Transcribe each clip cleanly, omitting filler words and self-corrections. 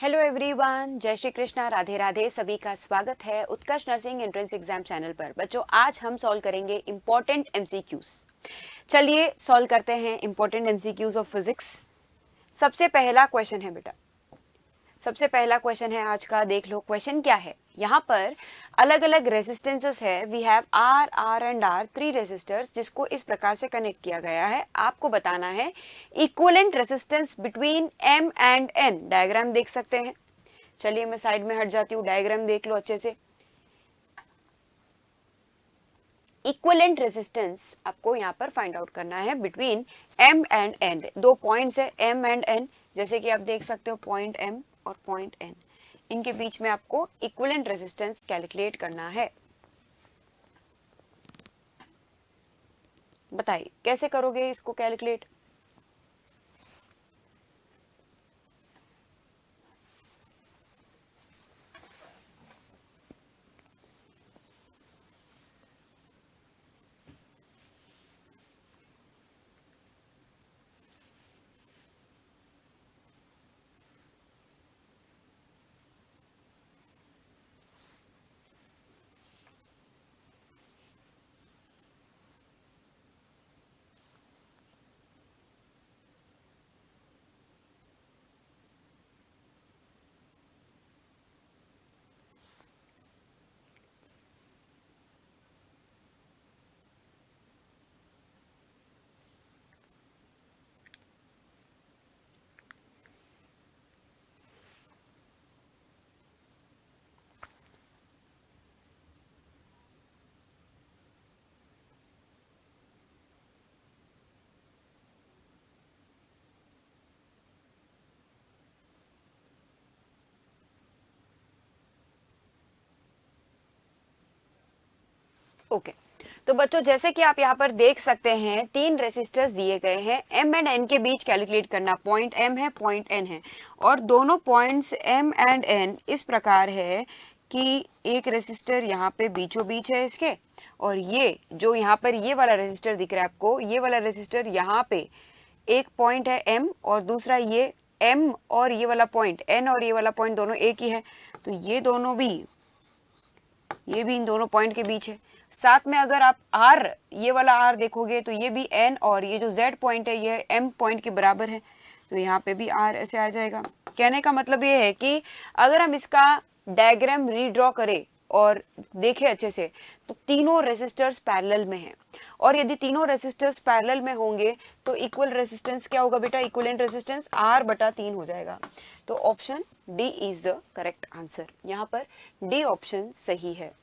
Hello everyone, जय श्री कृष्णा, राधे राधे। सभी का स्वागत है उत्कर्ष नर्सिंग एंट्रेंस एग्जाम चैनल पर। बच्चों, आज हम सॉल्व करेंगे इंपॉर्टेंट एमसीक्यूज। चलिए सॉल्व करते हैं इंपॉर्टेंट एमसीक्यूज ऑफ फिजिक्स। सबसे पहला क्वेश्चन है बेटा, सबसे पहला क्वेश्चन है आज का। देख लो क्वेश्चन क्या है। यहाँ पर अलग अलग रेजिस्टेंसेस है। We have R, R and R, 3 resistors, जिसको इस प्रकार से कनेक्ट किया गया है। आपको बताना है equivalent resistance between M and N. Diagram देख सकते हैं। चलिए मैं साइड में हट जाती हूँ, डायग्राम देख लो अच्छे से। इक्विवेलेंट रेजिस्टेंस आपको यहाँ पर फाइंड आउट करना है between M and N. 2 points है एम एंड एन, जैसे कि आप देख सकते हो पॉइंट एम और पॉइंट एन। इनके बीच में आपको इक्विवेलेंट रेजिस्टेंस कैलकुलेट करना है। बताइए कैसे करोगे इसको कैलकुलेट। ओके तो बच्चों, जैसे कि आप यहाँ पर देख सकते हैं 3 रेसिस्टर्स दिए गए हैं। एम एंड एन के बीच कैलकुलेट करना। पॉइंट एम है, पॉइंट एन है, और दोनों पॉइंट्स एम एंड एन इस प्रकार है कि एक रेसिस्टर यहाँ पे बीचों बीच है इसके, और ये जो यहाँ पर ये वाला रेसिस्टर दिख रहा है आपको, ये वाला रेसिस्टर यहाँ पे एक पॉइंट है एम, और दूसरा ये एम और ये वाला पॉइंट एन, और ये वाला पॉइंट दोनों एक ही है। तो ये दोनों भी, ये भी इन दोनों पॉइंट के बीच है। साथ में अगर आप आर, ये वाला आर देखोगे तो ये भी एन, और ये जो जेड पॉइंट है ये एम पॉइंट के बराबर है। तो यहाँ पे भी आर ऐसे आ जाएगा। कहने का मतलब ये है कि अगर हम इसका डायग्राम रीड्रॉ करें और देखें अच्छे से, तो तीनों रेसिस्टर्स पैरेलल में हैं, और यदि तीनों रेसिस्टर्स पैरेलल में होंगे तो इक्वल रेसिस्टेंस क्या होगा बेटा? इक्विवेलेंट रेसिस्टेंस R/3 हो जाएगा। तो option D is the correct answer. यहाँ पर डी ऑप्शन सही है।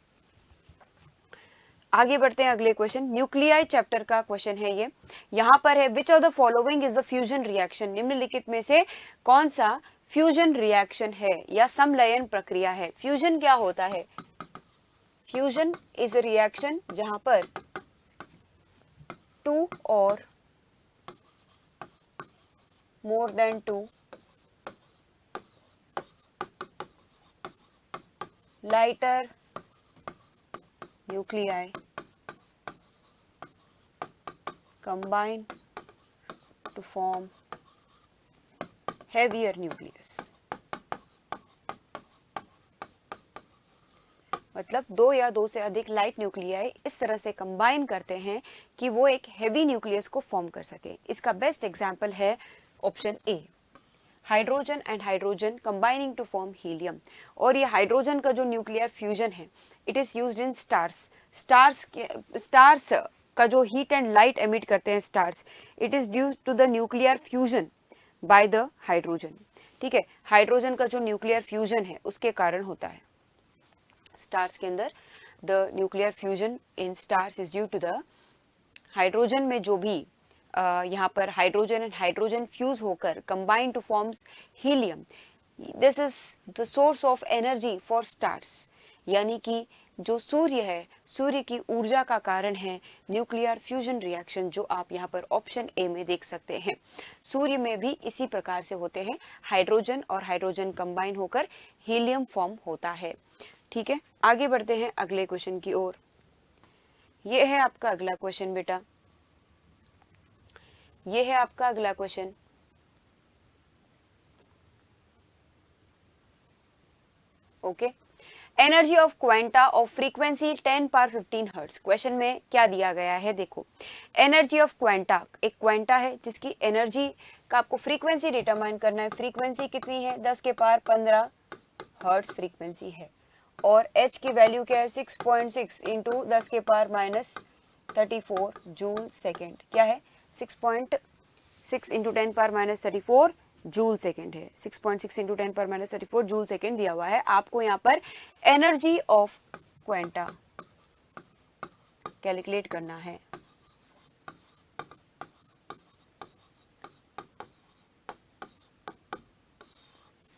आगे बढ़ते हैं अगले क्वेश्चन। न्यूक्लियाई चैप्टर का क्वेश्चन है ये। यहाँ पर है which of the following is the fusion reaction. निम्नलिखित में से कौन सा फ्यूजन रिएक्शन है या समलयन प्रक्रिया है? फ्यूजन क्या होता है? फ्यूजन इज अ रिएक्शन जहां पर 2 और more than 2 lighter nuclei combine to form heavier nucleus। मतलब 2 या 2 से अधिक लाइट न्यूक्लियाई इस तरह से कंबाइन करते हैं कि वो एक हेवी न्यूक्लियस को फॉर्म कर सके। इसका बेस्ट एग्जांपल है option A, hydrogen and hydrogen combining to form helium. और ये हाइड्रोजन का जो न्यूक्लियर फ्यूजन है, it is used in stars. Stars का जो हीट एंड लाइट एमिट करते हैं stars, it is due to the nuclear fusion by the hydrogen. ठीक है, हाइड्रोजन का जो न्यूक्लियर फ्यूजन है उसके कारण होता है। स्टार्स के अंदर the nuclear fusion in stars is due to the hydrogen में जो भी यहाँ पर हाइड्रोजन एंड हाइड्रोजन फ्यूज होकर combine to forms helium. This is the source of energy for stars. यानी कि जो सूर्य है, सूर्य की ऊर्जा का कारण है न्यूक्लियर फ्यूजन रिएक्शन, जो आप यहाँ पर ऑप्शन ए में देख सकते हैं। सूर्य में भी इसी प्रकार से होते हैं, हाइड्रोजन और हाइड्रोजन कंबाइन होकर हीलियम फॉर्म होता है। ठीक है, आगे बढ़ते हैं अगले क्वेश्चन की ओर। ये है आपका अगला क्वेश्चन बेटा, ये है आपका अगला question. Okay. Energy of quanta of frequency 10 power 15 hertz. Question में क्या दिया गया है, देखो एनर्जी ऑफ क्वांटा, एक क्वांटा है जिसकी एनर्जी का आपको फ्रीक्वेंसी डिटरमाइन करना है। फ्रीक्वेंसी कितनी है, 10 के पावर 15 हर्ट्ज फ्रीक्वेंसी है, और h की वैल्यू क्या है, 6.6 इंटू 10 के पावर माइनस 34 जूल सेकेंड। क्या है, 6.6 into 10 power minus 34 joule second है। 6.6 into 10 power minus 34 joule second दिया हुआ है। आपको यहाँ पर एनर्जी ऑफ क्वांटा कैलकुलेट करना है।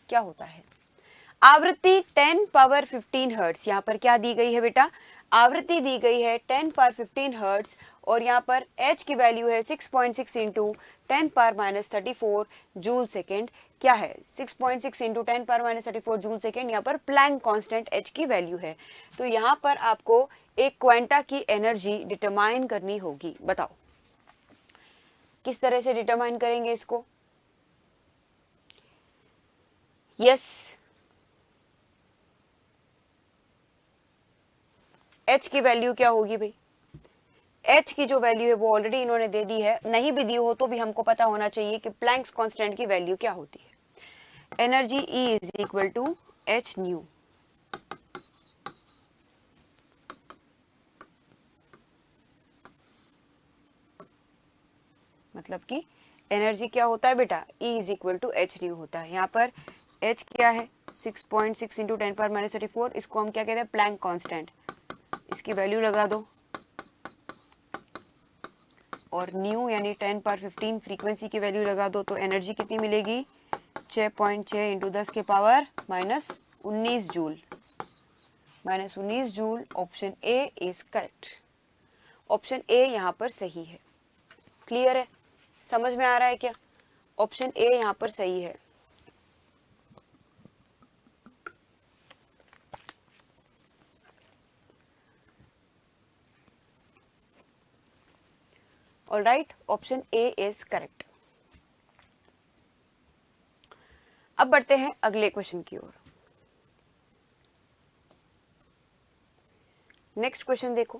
क्या होता है, आवृत्ति 10 पावर 15 हर्ट्ज, यहाँ पर क्या दी गई है बेटा, आवृत्ति दी गई है 10 पावर 15 हर्ट्ज, और यहाँ पर h की वैल्यू है 6.6 into 10 power minus 34 joule second. क्या है, 6.6 into 10 power minus 34 joule second, यहाँ पर प्लैंक कांस्टेंट h की वैल्यू है। तो यहाँ पर आपको एक क्वांटा की एनर्जी डिटरमाइन करनी होगी। बताओ किस तरह से डिटरमाइन करेंगे इसको। यस, h की वैल्यू क्या होगी भाई, h की जो वैल्यू है वो ऑलरेडी इन्होंने दे दी है, नहीं भी दी हो तो भी हमको पता होना चाहिए कि प्लैंक्स कांस्टेंट की वैल्यू क्या होती है। Energy E is equal to H nu. मतलब कि एनर्जी क्या होता है बेटा, E is equal to H nu होता है। यहाँ पर h क्या है, 6.6 इंटू 10 पावर माइनस 34, इसको हम क्या कहते हैं, प्लैंक कांस्टेंट। इसकी वैल्यू लगा दो, और न्यू यानी 10 पावर 15 फ्रीक्वेंसी की वैल्यू लगा दो, तो एनर्जी कितनी मिलेगी, 6.6 इंटू 10 के power minus 19 joule. Minus 19 joule. Option A is correct. Option A यहाँ पर सही है। क्लियर है, समझ में आ रहा है क्या, ऑप्शन ए यहाँ पर सही है। All right, option A is correct. अब बढ़ते हैं अगले क्वेश्चन की ओर। नेक्स्ट क्वेश्चन देखो,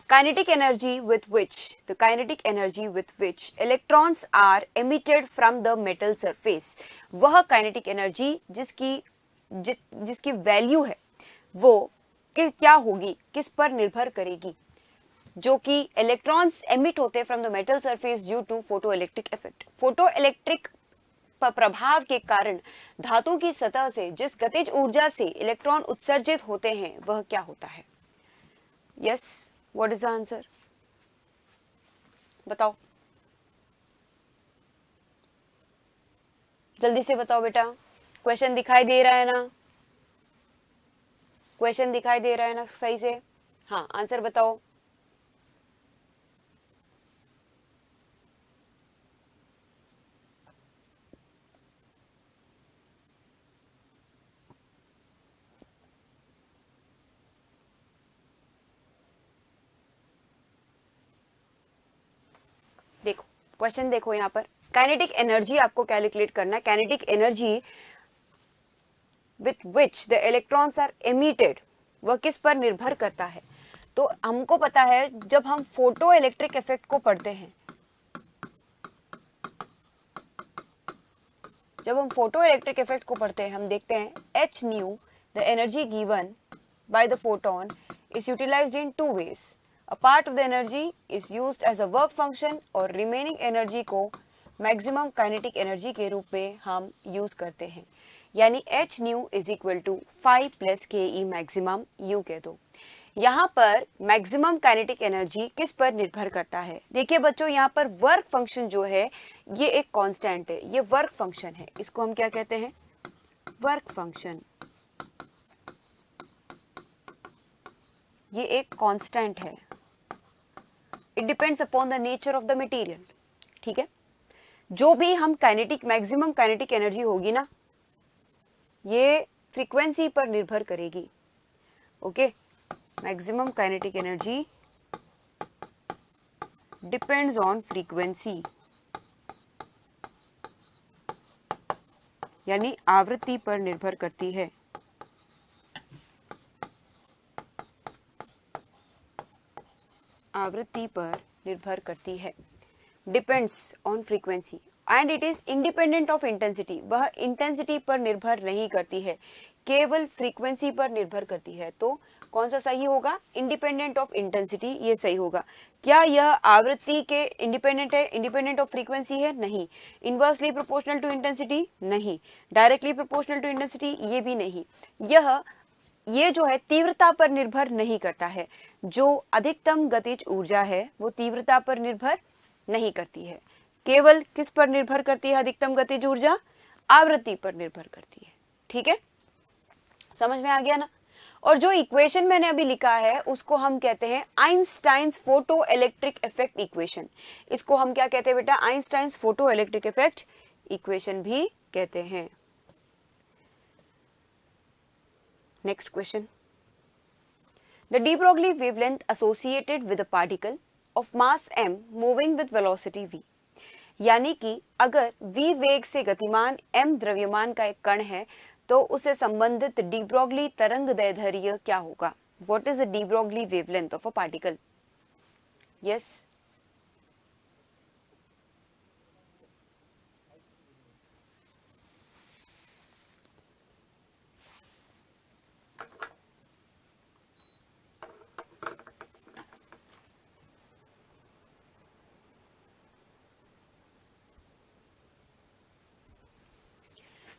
kinetic energy with which the kinetic energy with which electrons are emitted from the metal surface. वह काइनेटिक एनर्जी जिसकी वैल्यू है वो क्या होगी, किस पर निर्भर करेगी, जो कि इलेक्ट्रॉन्स एमिट होते हैं from the metal surface due to photoelectric effect. Photoelectric प्रभाव के कारण धातु की सतह से जिस गतिज ऊर्जा से इलेक्ट्रॉन उत्सर्जित होते हैं वह क्या होता है। Yes, what is the answer, बताओ जल्दी से बताओ बेटा। क्वेश्चन दिखाई दे रहा है ना, क्वेश्चन दिखाई दे रहा है ना सही से, हाँ आंसर बताओ। देखो क्वेश्चन देखो, यहाँ पर काइनेटिक एनर्जी आपको कैलकुलेट करना है। Kinetic energy with which the electrons are emitted, वह किस पर निर्भर करता है। तो हमको पता है जब हम फोटो इलेक्ट्रिक इफेक्ट को पढ़ते हैं, जब हम फोटो इलेक्ट्रिक इफेक्ट को पढ़ते हैं हम देखते हैं H nu the energy given by the photon is utilised in two ways. A part of the energy is used as a work function और remaining energy को maximum kinetic energy के रूप में हम यूज करते हैं। यानी h nu is equal to 5 plus ke maximum u कह दो। यहाँ पर मैक्सिमम काइनेटिक एनर्जी किस पर निर्भर करता है। देखिए बच्चों, यहाँ पर वर्क फंक्शन जो है ये एक कांस्टेंट है, ये वर्क फंक्शन है, इसको हम क्या कहते हैं, वर्क फंक्शन। ये एक कांस्टेंट है, it depends upon the nature of the material. ठीक है, जो भी हम काइनेटिक मैक्सिमम काइनेटिक एनर्जी होगी ना, ये फ्रीक्वेंसी पर निर्भर करेगी। Okay, maximum kinetic energy depends on frequency, यानी आवृत्ति पर निर्भर करती है। आवृत्ति पर निर्भर करती है, depends on frequency and it is independent of intensity, वह इंटेंसिटी पर निर्भर नहीं करती है, केवल फ्रीक्वेंसी पर निर्भर करती है। तो कौन सा सही होगा? इंडिपेंडेंट ऑफ इंटेंसिटी, ये सही होगा। क्या यह आवृत्ति के इंडिपेंडेंट है? इंडिपेंडेंट ऑफ फ्रीक्वेंसी है? नहीं। Inversely proportional to intensity? नहीं। Directly proportional to intensity? ये भी नहीं। ये जो है तीव्रता पर निर्भर नहीं करता है। जो अधिकतम गतिज ऊर्जा है वो तीव्रता पर निर्भर नहीं करती है, केवल किस पर निर्भर करती है? अधिकतम गतिज ऊर्जा आवृत्ति पर निर्भर करती है। ठीक है, समझ में आ गया ना? और जो इक्वेशन मैंने अभी लिखा है उसको हम कहते हैं Einstein's photo electric effect equation. इसको हम क्या कहते हैं बेटा? Einstein's photo electric effect equation भी कहते हैं। Next question, the de Broglie wavelength associated with a particle of mass m moving with velocity v, यानी कि अगर v वेग से गतिमान m द्रव्यमान का एक कण है तो उसे संबंधित डी ब्रोगली तरंग दैर्ध्य क्या होगा? What is the de Broglie wavelength of a particle? Yes,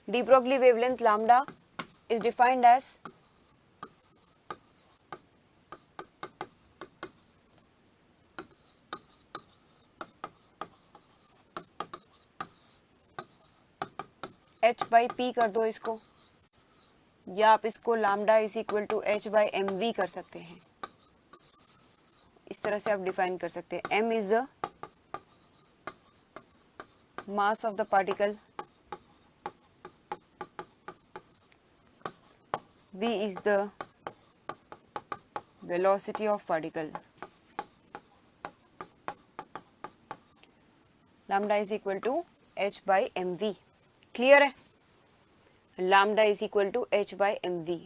de Broglie wavelength lambda is defined as h by p कर दो इसको, या आप इसको lambda is equal to h by mv कर सकते हैं। इस तरह से आप डिफाइन कर सकते हैं। m is the mass of the particle, v is the velocity of particle, lambda is equal to h by mv। Clear है? lambda is equal to h by mv।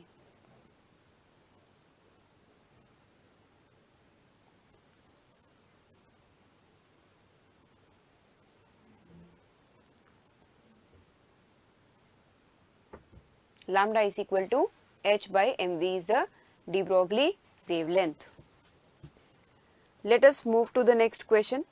lambda is equal to h by mv is the de Broglie wavelength। Let us move to the next question।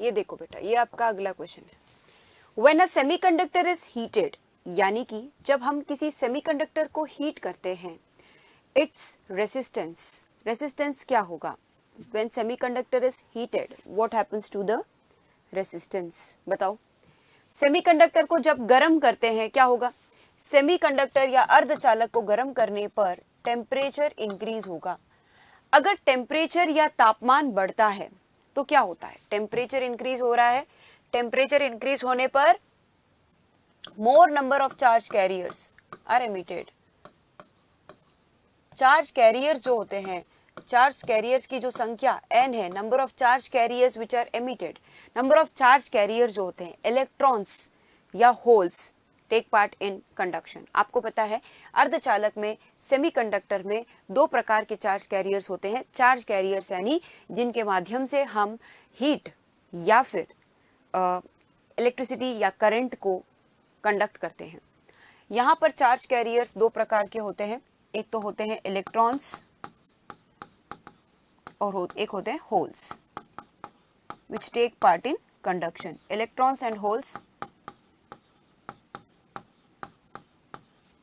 ये देखो बेटा, ये आपका अगला question है। When a semiconductor is heated, यानी कि जब हम किसी सेमीकंडक्टर को हीट करते हैं, इट्स रेसिस्टेंस क्या होगा? When semiconductor is heated what happens to the resistance? बताओ। सेमीकंडक्टर को जब गर्म करते हैं क्या होगा? सेमीकंडक्टर या अर्धचालक को गर्म करने पर टेम्परेचर इंक्रीज होगा। अगर टेम्परेचर या तापमान बढ़ता है तो क्या होता है? टेम्परेचर इंक्रीज हो रहा है, टेम्परेचर इंक्रीज होने पर more number of charge carriers are emitted। Charge carriers जो होते हैं, चार्ज कैरियर्स की जो संख्या n है, number of charge carriers which are emitted, number of charge carriers जो होते हैं, इलेक्ट्रॉन्स या holes take part in conduction. आपको पता है अर्धचालक में, सेमीकंडक्टर में दो प्रकार के चार्ज कैरियर्स होते हैं। चार्ज कैरियर्स यानी जिनके माध्यम से हम हीट या फिर इलेक्ट्रिसिटी या करंट को कंडक्ट करते हैं। यहाँ पर चार्ज कैरियर्स दो प्रकार के होते हैं, एक तो होते हैं इलेक्ट्रॉन्स और एक होते हैं holes which take part in conduction. Electrons and holes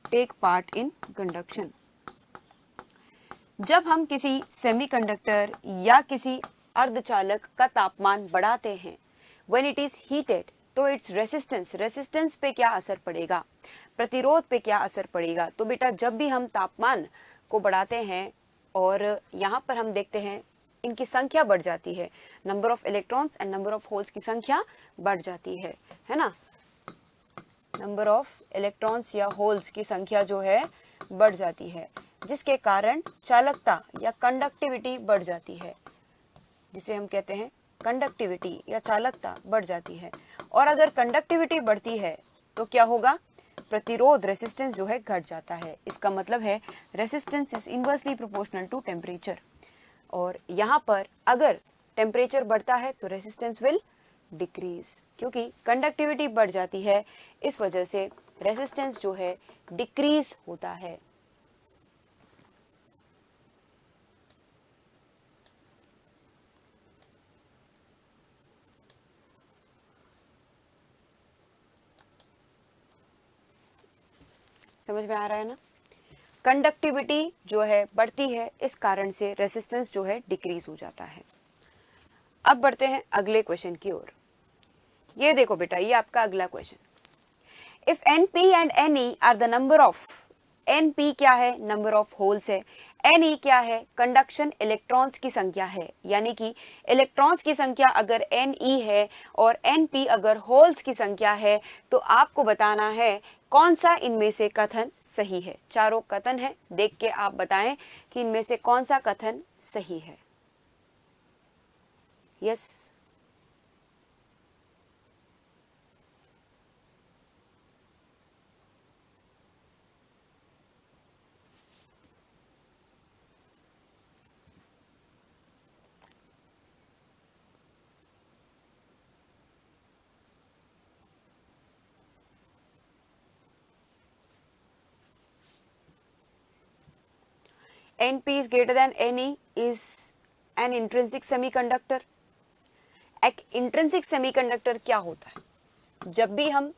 take part in conduction. जब हम किसी सेमीकंडक्टर या किसी अर्धचालक का तापमान बढ़ाते हैं, व्हेन इट इज हीटेड, तो इट्स रेसिस्टेंस पे क्या असर पड़ेगा? प्रतिरोध पे क्या असर पड़ेगा? तो बेटा जब भी हम तापमान को बढ़ाते हैं और यहाँ पर हम देखते हैं इनकी संख्या बढ़ जाती है, number of electrons and number of holes की संख्या बढ़ जाती है ना? नंबर ऑफ इलेक्ट्रॉन्स या होल्स की संख्या जो है बढ़ जाती है। जिसके कारण चालकता या कंडक्टिविटी बढ़ जाती है, जिसे हम कहते हैं कंडक्टिविटी या चालकता बढ़ जाती है। और अगर कंडक्टिविटी बढ़ती है तो क्या होगा, प्रतिरोध रेसिस्टेंस जो है घट जाता है। इसका मतलब है resistance is inversely proportional to temperature. और यहाँ पर अगर टेम्परेचर बढ़ता है तो रेसिस्टेंस विल डिक्रीज, क्योंकि कंडक्टिविटी बढ़ जाती है, इस वजह से रेसिस्टेंस जो है डिक्रीज होता है। समझ में आ रहा है ना? कंडक्टिविटी जो है बढ़ती है, इस कारण से रेसिस्टेंस जो है डिक्रीज हो जाता है। अब बढ़ते हैं अगले क्वेश्चन की ओर। ये देखो बेटा, ये आपका अगला question. If Np and Ne are the number of, Np क्या है, नंबर ऑफ होल्स है, Ne क्या है, कंडक्शन इलेक्ट्रॉन्स की संख्या है, यानी कि इलेक्ट्रॉन्स की संख्या अगर Ne है और Np अगर होल्स की संख्या है, तो आपको बताना है कौन सा इनमें से कथन सही है। चारों कथन है, देख के आप बताएं कि इनमें से कौन सा कथन सही है। Yes, Np is greater than Ne is an intrinsic semiconductor। एक इंट्रिंसिक सेमीकंडक्टर क्या होता है? जब भी हम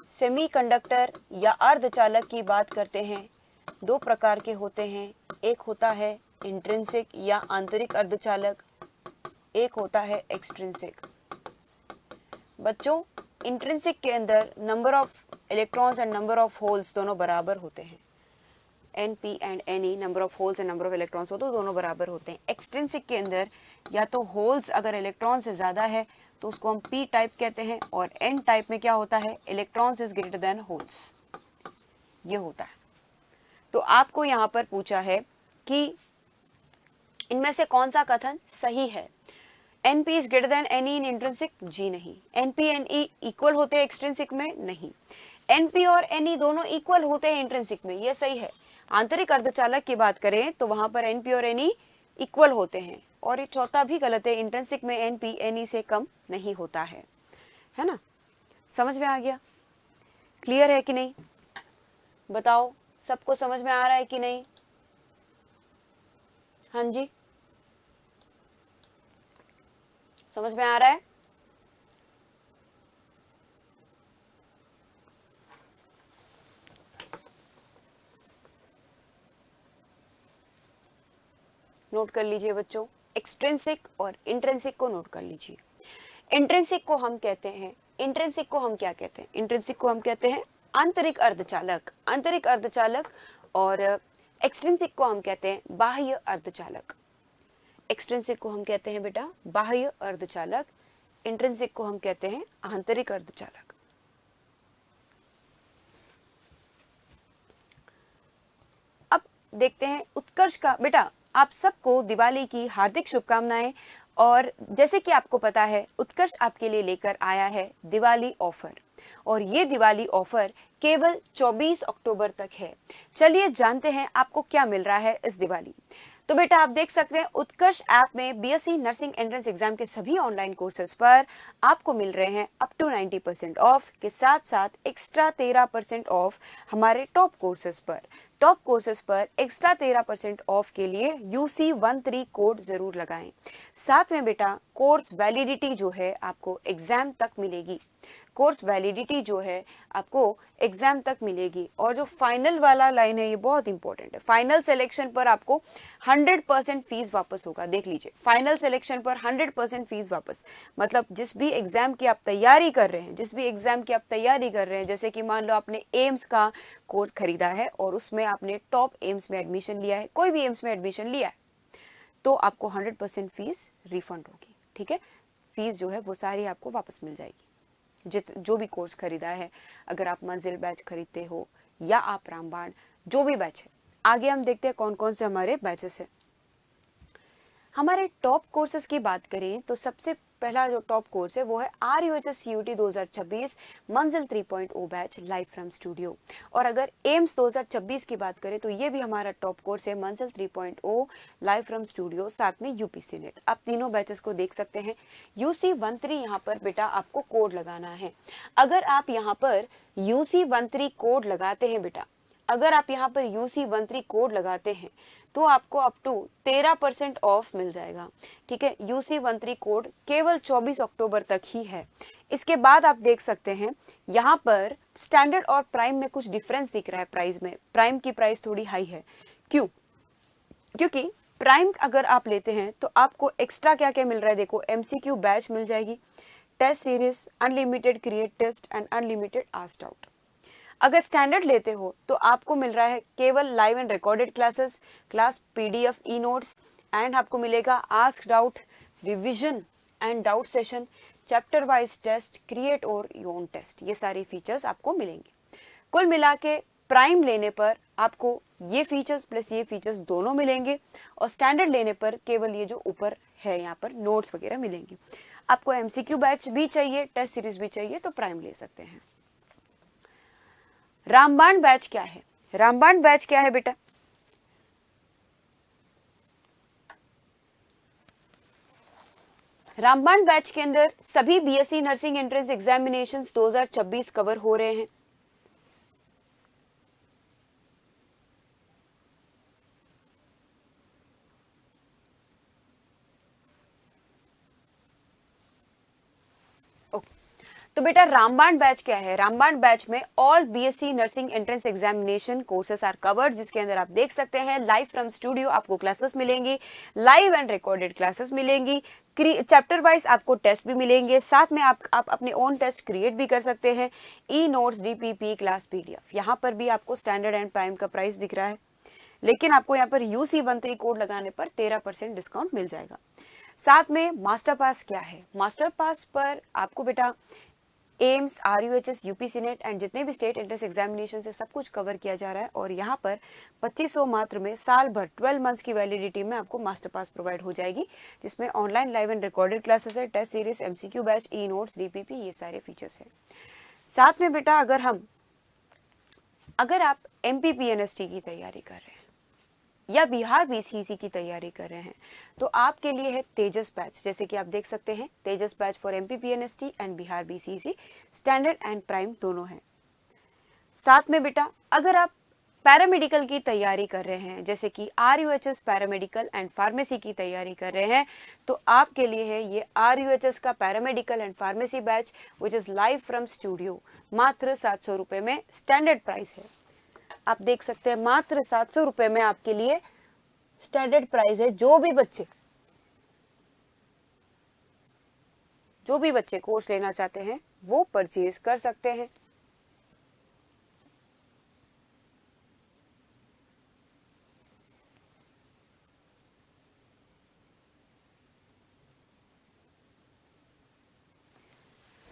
सेमीकंडक्टर या अर्धचालक की बात करते हैं, दो प्रकार के होते हैं। एक होता है इंट्रिंसिक या आंतरिक अर्धचालक, एक होता है एक्सट्रिंसिक। बच्चों, इंट्रिंसिक के अंदर number of electrons and number of holes दोनों बराबर होते हैं। Np and Ne, number of holes and number of electrons हो तो दोनों बराबर होते हैं। एक्सट्रिंसिक के अंदर या तो होल्स अगर इलेक्ट्रॉन से ज़्यादा है तो उसको हम P टाइप कहते हैं, और N टाइप में क्या होता है, electrons is greater then holes, ये होता है। तो आपको यहाँ पर पूछा है कि इनमें से कौन सा कथन सही है। Np is greater than Ne in intrinsic, जी नहीं। Np Ne इक्वल होते हैं एक्सट्रिंसिक में, नहीं। Np और Ne दोनों इक्वल होते हैं इंट्रिंसिक में, ये सही है। आंतरिक अर्धचालक की बात करें तो वहां पर Np और Ne इक्वल होते हैं। और ये चौथा भी गलत है, इंट्रिंसिक में Np Ne से कम नहीं होता है ना? समझ में आ गया? क्लियर है कि नहीं? बताओ, सबको समझ में आ रहा है कि नहीं? हाँ जी, समझ में आ रहा है? नोट कर लीजिए बच्चों, एक्सट्रिंसिक और इंट्रिंसिक को नोट कर लीजिए। इंट्रिंसिक को हम कहते हैं, इंट्रिंसिक को हम क्या कहते हैं, इंट्रिंसिक को हम कहते हैं आंतरिक अर्धचालक, आंतरिक अर्धचालक। और एक्सट्रिंसिक को हम कहते हैं बाह्य अर्धचालक। एक्सट्रिंसिक को हम कहते हैं बेटा बाह्य अर्धचालक, इंट्रिंसिक को हम कहते हैं आंतरिक अर्धचालक। अब देखते हैं उत्कर्ष का। बेटा, आप सबको दिवाली की हार्दिक शुभकामनाएं। और जैसे कि आपको पता है, उत्कर्ष आपके लिए लेकर आया है दिवाली ऑफर, और ये दिवाली ऑफर केवल 24 अक्टूबर तक है। चलिए जानते हैं आपको क्या मिल रहा है इस दिवाली। तो बेटा, आप देख सकते हैं उत्कर्ष ऐप में बीएससी नर्सिंग एंट्रेंस एग्जाम के सभी ऑनलाइन कोर्सेज पर आपको मिल रहे हैं अप टू 90% ऑफ के साथ साथ एक्स्ट्रा 13% ऑफ हमारे टॉप कोर्सेज पर। टॉप कोर्सेज पर एक्स्ट्रा 13% ऑफ के लिए UC13 कोड जरूर लगाएं। साथ में बेटा कोर्स वैलिडिटी जो है आपको एग्जाम तक मिलेगी। कोर्स वैलिडिटी जो है आपको एग्जाम तक मिलेगी। और जो फाइनल वाला लाइन है, ये बहुत इंपॉर्टेंट है। फाइनल सिलेक्शन पर आपको 100% फीस वापस होगा। देख लीजिए, फाइनल सिलेक्शन पर 100% फीस वापस। मतलब जिस भी एग्जाम की आप तैयारी कर रहे हैं, जिस भी एग्जाम की आप तैयारी कर रहे हैं, जैसे कि मान लो आपने एम्स का कोर्स खरीदा है और उसमें आपने टॉप एम्स में एडमिशन लिया है, कोई भी एम्स में एडमिशन लिया है, तो आपको 100% फीस रिफंड होगी। ठीक है, फीस जो है वो सारी आपको वापस मिल जाएगी। जो भी कोर्स खरीदा है, अगर आप मंजिल बैच खरीदते हो या आप रामबाण, जो भी बैच है, आगे हम देखते हैं कौन कौन से हमारे बैचेस हैं। हमारे टॉप कोर्सेज की बात करें तो सबसे पहला जो टॉप कोर्स है वो है RUHS CUT 2026 मंजिल 3.0 बैच लाइव फ्रॉम स्टूडियो। और अगर एम्स 2026 की बात करें तो ये भी हमारा टॉप कोर्स है मंजिल 3.0 लाइव फ्रॉम स्टूडियो, साथ में UPC नेट। आप तीनों बैचेस को देख सकते हैं। UC13 यहाँ पर बेटा आपको कोड लगाना है। अगर आप यहाँ पर UC13 कोड लगाते हैं बेटा, अगर आप यहाँ पर UC13 कोड लगाते हैं तो आपको अप टू 13% ऑफ मिल जाएगा। ठीक है, UC13 कोड केवल 24 अक्टूबर तक ही है। इसके बाद आप देख सकते हैं यहाँ पर स्टैंडर्ड और प्राइम में कुछ डिफरेंस दिख रहा है प्राइस में। प्राइम की प्राइस थोड़ी हाई है। क्यों? क्योंकि प्राइम अगर आप लेते हैं तो आपको एक्स्ट्रा क्या क्या मिल रहा है, देखो MCQ बैच मिल जाएगी, test series, unlimited create test and unlimited asked out. अगर स्टैंडर्ड लेते हो तो आपको मिल रहा है केवल live and recorded classes, class PDF E notes, and आपको मिलेगा ask doubt, revision and doubt session, chapter wise test, create और योन टेस्ट। ये सारे फीचर्स आपको मिलेंगे। कुल मिला के प्राइम लेने पर आपको ये फीचर्स प्लस ये फीचर्स दोनों मिलेंगे, और स्टैंडर्ड लेने पर केवल ये जो ऊपर है यहाँ पर नोट्स वगैरह मिलेंगे। आपको MCQ बैच भी चाहिए, टेस्ट सीरीज भी चाहिए तो प्राइम ले सकते हैं। रामबाण बैच क्या है? रामबाण बैच क्या है बेटा? रामबाण बैच के अंदर सभी BSc nursing entrance examinations 2026 cover हो रहे हैं। तो बेटा रामबाण बैच क्या है? रामबाण बैच में all BSc nursing entrance examination courses are covered, जिसके अंदर आप देख सकते हैं लाइव फ्रॉम स्टूडियो आपको क्लासेस मिलेंगी, लाइव एंड रिकॉर्डेड क्लासेस मिलेंगी, चैप्टर वाइज आपको टेस्ट भी मिलेंगे, साथ में आप अपने ओन टेस्ट क्रिएट भी कर सकते हैं, e notes, DPP, class PDF। यहाँ पर भी आपको स्टैंडर्ड एंड प्राइम का प्राइस दिख रहा है, लेकिन आपको यहाँ पर UC13 कोड लगाने पर 13% डिस्काउंट मिल जाएगा। साथ में मास्टर पास क्या है? मास्टर पास पर आपको बेटा AIIMS, RUHS, UPC net and जितने भी स्टेट एंट्रेंस एग्जामिनेशन से सब कुछ कवर किया जा रहा है, और यहाँ पर 2500 मात्र में साल भर 12 मंथ्स की वैलिडिटी में आपको मास्टर पास प्रोवाइड हो जाएगी, जिसमें online live and recorded classes है, test series, MCQ batch, e notes, DPP, ये सारे फीचर्स है। साथ में बेटा अगर आप MPPNST की तैयारी कर रहे हैं या बिहार BCEC की तैयारी कर रहे हैं तो आपके लिए है तेजस बैच। जैसे कि आप देख सकते हैं Tejas batch for MPPNST and Bihar BCEC, standard and prime दोनों हैं। साथ में बेटा अगर आप पैरामेडिकल की तैयारी कर रहे हैं, जैसे कि RUHS पैरामेडिकल एंड फार्मेसी की तैयारी कर रहे हैं, तो आपके लिए है ये RUHS का paramedical and pharmacy batch which is live from studio. मात्र 700 रुपये में स्टैंडर्ड प्राइस है। आप देख सकते हैं मात्र 700 रुपये में आपके लिए स्टैंडर्ड प्राइस है। जो भी बच्चे कोर्स लेना चाहते हैं वो परचेज कर सकते हैं।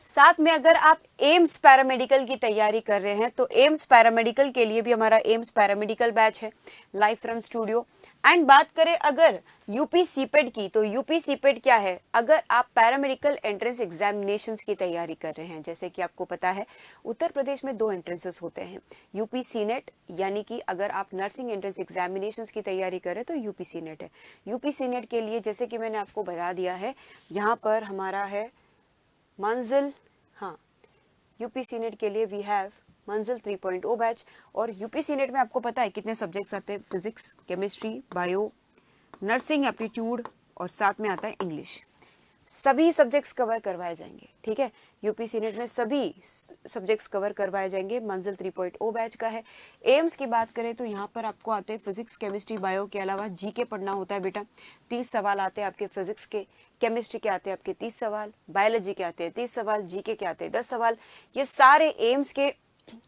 साथ में अगर आप एम्स पैरामेडिकल की तैयारी कर रहे हैं तो एम्स पैरामेडिकल के लिए भी हमारा एम्स पैरामेडिकल बैच है लाइव फ्रॉम स्टूडियो। एंड बात करें अगर यूपी सीपेट की, तो यूपी सीपेट क्या है? अगर आप पैरामेडिकल एंट्रेंस एग्जामिनेशंस की तैयारी कर रहे हैं, जैसे कि आपको पता है उत्तर प्रदेश में 2 एंट्रेंसेस होते हैं, यूपी सीनेट, यानी कि अगर आप नर्सिंग एंट्रेंस एग्जामिनेशंस की तैयारी कर रहे हैं तो यूपी सीनेट है। यूपी सीनेट के लिए जैसे कि मैंने आपको बता दिया है, यहाँ पर हमारा है मंजिल, हाँ यूपी सीनेट के लिए वी हैव मंजिल 3.0 बैच। और यूपी सीनेट में आपको पता है कितने सब्जेक्ट्स आते हैं? Physics, chemistry, bio, nursing aptitude और साथ में आता है इंग्लिश। सभी सब्जेक्ट्स कवर करवाए जाएंगे, ठीक है। यूपी सीनेट में सभी सब्जेक्ट्स कवर करवाए जाएंगे, मंजिल 3.0 बैच का है। एम्स की बात करें तो यहाँ पर आपको आते हैं फिजिक्स, केमिस्ट्री, बायो के अलावा जीके पढ़ना होता है बेटा। 30 सवाल आते हैं आपके फिजिक्स के, केमिस्ट्री के आते हैं आपके 30 सवाल, बायोलॉजी के आते हैं 30 सवाल, जीके के आते हैं 10 सवाल। ये सारे एम्स के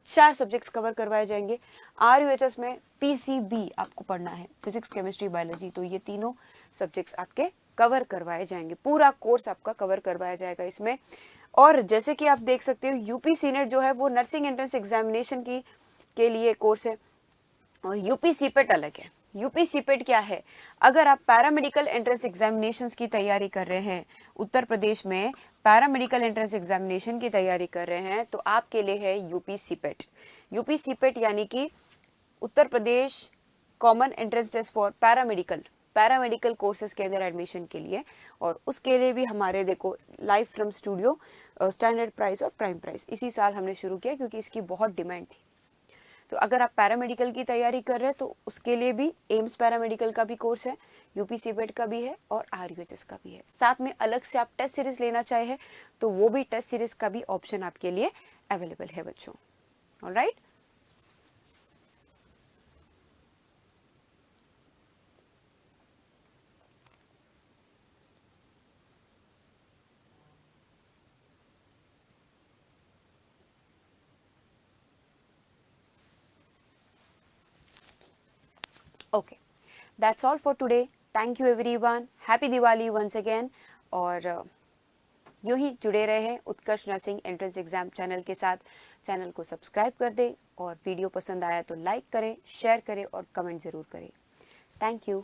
4 सब्जेक्ट्स कवर करवाए जाएंगे। RUHS में PCB आपको पढ़ना है, फिजिक्स, केमिस्ट्री, बायोलॉजी, तो ये तीनों सब्जेक्ट्स आपके कवर करवाए जाएंगे। पूरा कोर्स आपका कवर करवाया जाएगा इसमें। और जैसे कि आप देख सकते हो यूपी सीनेट जो है वो नर्सिंग एंट्रेंस एग्जामिनेशन के लिए कोर्स है। और यूपी सीपेट अलग है। यूपी सीपेट क्या है? अगर आप पैरामेडिकल एंट्रेंस एग्जामिनेशंस की तैयारी कर रहे हैं, उत्तर प्रदेश में पैरामेडिकल एंट्रेंस एग्जामिनेशन की तैयारी कर रहे हैं, तो आपके लिए है यूपी सीपेट। यूपी सीपेट यानी कि Uttar Pradesh common entrance test for paramedical courses के अंदर एडमिशन के लिए। और उसके लिए भी हमारे देखो live from studio standard price और प्राइम प्राइस इसी साल हमने शुरू किया, क्योंकि इसकी बहुत डिमांड थी। तो अगर आप पैरामेडिकल की तैयारी कर रहे हैं तो उसके लिए भी एम्स पैरामेडिकल का भी कोर्स है, यूपी सीपेट का भी है और आरयूएचएस का भी है। साथ में अलग से आप टेस्ट सीरीज लेना चाहे तो वो भी टेस्ट सीरीज का भी ऑप्शन आपके लिए अवेलेबल है बच्चों। Alright, okay, that's all for today. Thank you everyone, happy Diwali once again. और यूं ही जुड़े रहे Utkarsh nursing entrance exam channel के साथ। चैनल को सब्सक्राइब कर दें और वीडियो पसंद आया तो लाइक करें, शेयर करें और कमेंट ज़रूर करें। Thank you.